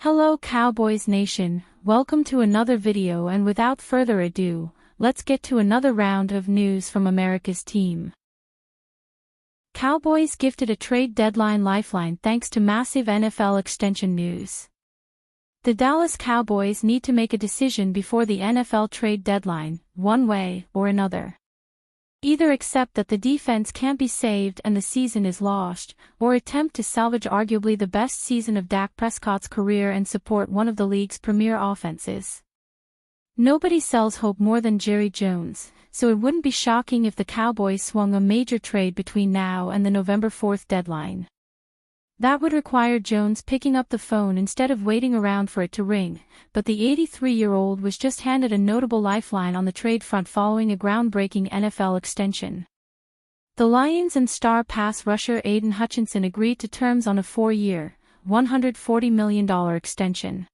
Hello Cowboys Nation, welcome to another video, and without further ado, let's get to another round of news from America's team. Cowboys gifted a trade deadline lifeline thanks to massive NFL extension news. The Dallas Cowboys need to make a decision before the NFL trade deadline, one way or another. Either accept that the defense can't be saved and the season is lost, or attempt to salvage arguably the best season of Dak Prescott's career and support one of the league's premier offenses. Nobody sells hope more than Jerry Jones, so it wouldn't be shocking if the Cowboys swung a major trade between now and the November 4th deadline. That would require Jones picking up the phone instead of waiting around for it to ring, but the 83-year-old was just handed a notable lifeline on the trade front following a groundbreaking NFL extension. The Lions and star pass rusher Aiden Hutchinson agreed to terms on a 4-year, $140 million extension.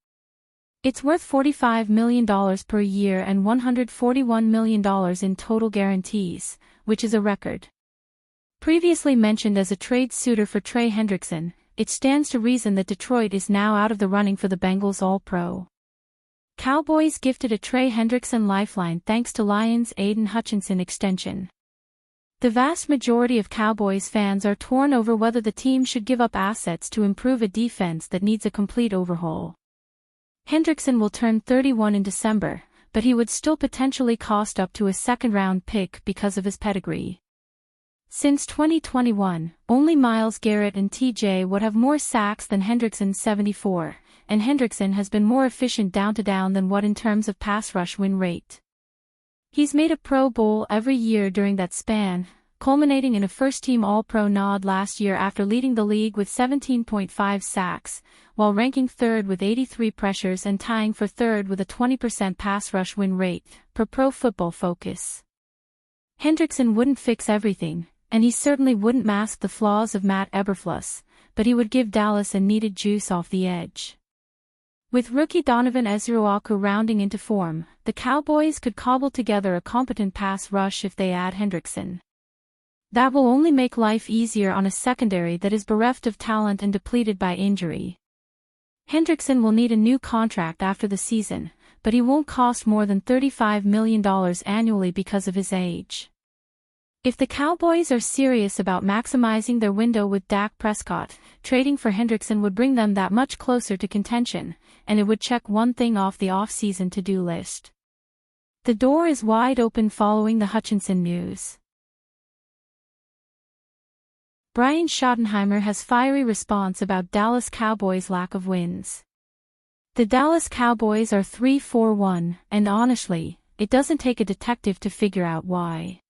It's worth $45 million per year and $141 million in total guarantees, which is a record. Previously mentioned as a trade suitor for Trey Hendrickson, it stands to reason that Detroit is now out of the running for the Bengals All-Pro. Cowboys gifted a Trey Hendrickson lifeline thanks to Lions' Aiden Hutchinson extension. The vast majority of Cowboys fans are torn over whether the team should give up assets to improve a defense that needs a complete overhaul. Hendrickson will turn 31 in December, but he would still potentially cost up to a second-round pick because of his pedigree. Since 2021, only Myles Garrett and TJ would have more sacks than Hendrickson's 74, and Hendrickson has been more efficient down-to-down than what in terms of pass rush win rate. He's made a Pro Bowl every year during that span, culminating in a first-team All-Pro nod last year after leading the league with 17.5 sacks, while ranking third with 83 pressures and tying for third with a 20% pass rush win rate, per Pro Football Focus. Hendrickson wouldn't fix everything, and he certainly wouldn't mask the flaws of Matt Eberflus, but he would give Dallas a needed juice off the edge. With rookie Donovan Ezeuaku rounding into form, the Cowboys could cobble together a competent pass rush if they add Hendrickson. That will only make life easier on a secondary that is bereft of talent and depleted by injury. Hendrickson will need a new contract after the season, but he won't cost more than $35 million annually because of his age. If the Cowboys are serious about maximizing their window with Dak Prescott, trading for Hendrickson would bring them that much closer to contention, and it would check one thing off the off-season to-do list. The door is wide open following the Hutchinson news. Brian Schottenheimer has fiery response about Dallas Cowboys' lack of wins. The Dallas Cowboys are 3-4-1, and honestly, it doesn't take a detective to figure out why.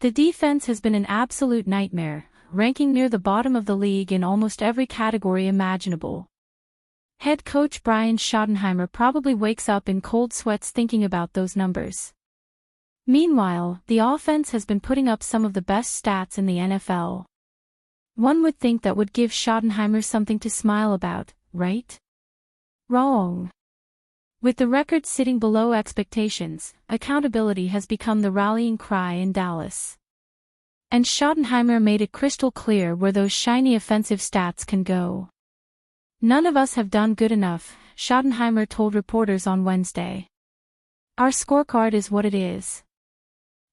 The defense has been an absolute nightmare, ranking near the bottom of the league in almost every category imaginable. Head coach Brian Schottenheimer probably wakes up in cold sweats thinking about those numbers. Meanwhile, the offense has been putting up some of the best stats in the NFL. One would think that would give Schottenheimer something to smile about, right? Wrong. With the record sitting below expectations, accountability has become the rallying cry in Dallas. And Schottenheimer made it crystal clear where those shiny offensive stats can go. None of us have done good enough, Schottenheimer told reporters on Wednesday. Our scorecard is what it is.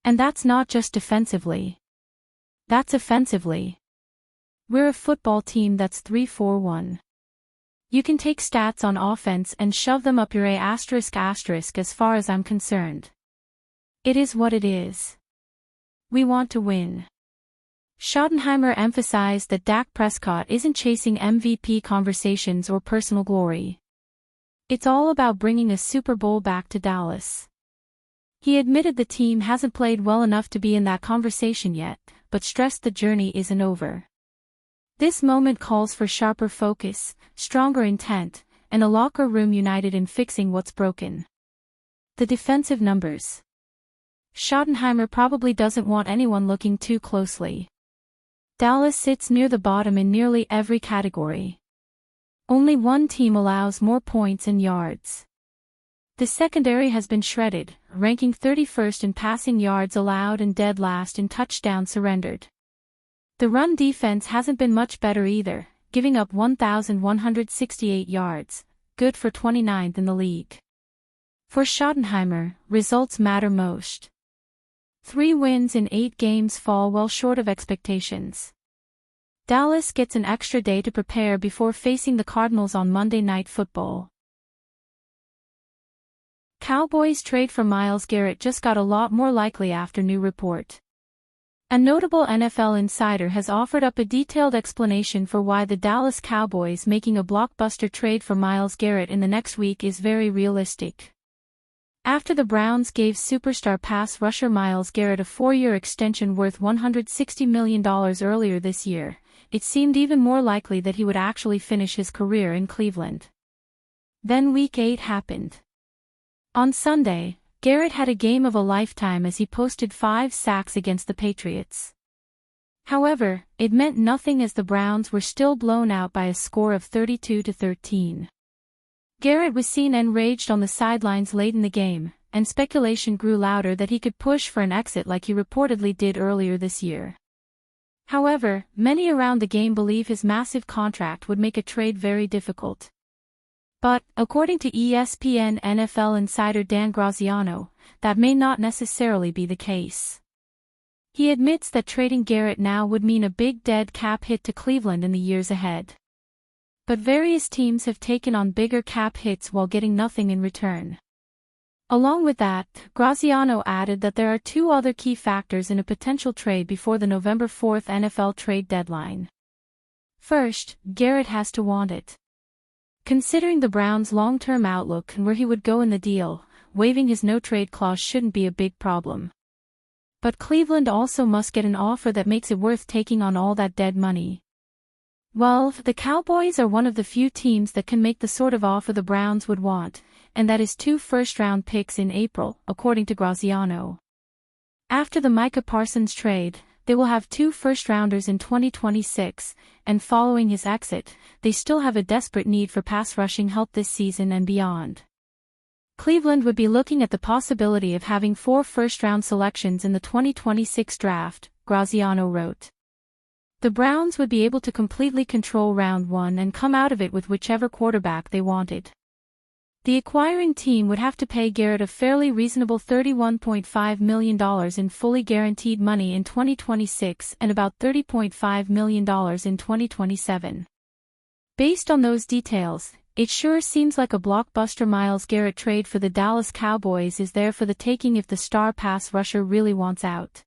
And that's not just defensively. That's offensively. We're a football team that's 3-4-1. You can take stats on offense and shove them up your **** as far as I'm concerned. It is what it is. We want to win. Schottenheimer emphasized that Dak Prescott isn't chasing MVP conversations or personal glory. It's all about bringing a Super Bowl back to Dallas. He admitted the team hasn't played well enough to be in that conversation yet, but stressed the journey isn't over. This moment calls for sharper focus, stronger intent, and a locker room united in fixing what's broken. The defensive numbers. Schottenheimer probably doesn't want anyone looking too closely. Dallas sits near the bottom in nearly every category. Only one team allows more points and yards. The secondary has been shredded, ranking 31st in passing yards allowed and dead last in touchdowns surrendered. The run defense hasn't been much better either, giving up 1,168 yards, good for 29th in the league. For Schottenheimer, results matter most. 3 wins in 8 games fall well short of expectations. Dallas gets an extra day to prepare before facing the Cardinals on Monday Night Football. Cowboys trade for Myles Garrett just got a lot more likely after new report. A notable NFL insider has offered up a detailed explanation for why the Dallas Cowboys making a blockbuster trade for Myles Garrett in the next week is very realistic. After the Browns gave superstar pass rusher Myles Garrett a 4-year extension worth $160 million earlier this year, it seemed even more likely that he would actually finish his career in Cleveland. Then Week 8 happened. On Sunday, Garrett had a game of a lifetime as he posted 5 sacks against the Patriots. However, it meant nothing as the Browns were still blown out by a score of 32-13. Garrett was seen enraged on the sidelines late in the game, and speculation grew louder that he could push for an exit like he reportedly did earlier this year. However, many around the game believe his massive contract would make a trade very difficult. But, according to ESPN NFL insider Dan Graziano, that may not necessarily be the case. He admits that trading Garrett now would mean a big dead cap hit to Cleveland in the years ahead. But various teams have taken on bigger cap hits while getting nothing in return. Along with that, Graziano added that there are 2 other key factors in a potential trade before the November 4th NFL trade deadline. First, Garrett has to want it. Considering the Browns' long-term outlook and where he would go in the deal, waiving his no-trade clause shouldn't be a big problem. But Cleveland also must get an offer that makes it worth taking on all that dead money. Well, the Cowboys are one of the few teams that can make the sort of offer the Browns would want, and that is 2 first-round picks in April, according to Graziano. After the Micah Parsons trade, they will have 2 first-rounders in 2026, and following his exit, they still have a desperate need for pass-rushing help this season and beyond. Cleveland would be looking at the possibility of having 4 first-round selections in the 2026 draft, Graziano wrote. The Browns would be able to completely control round 1 and come out of it with whichever quarterback they wanted. The acquiring team would have to pay Garrett a fairly reasonable $31.5 million in fully guaranteed money in 2026 and about $30.5 million in 2027. Based on those details, it sure seems like a blockbuster Myles Garrett trade for the Dallas Cowboys is there for the taking if the star pass rusher really wants out.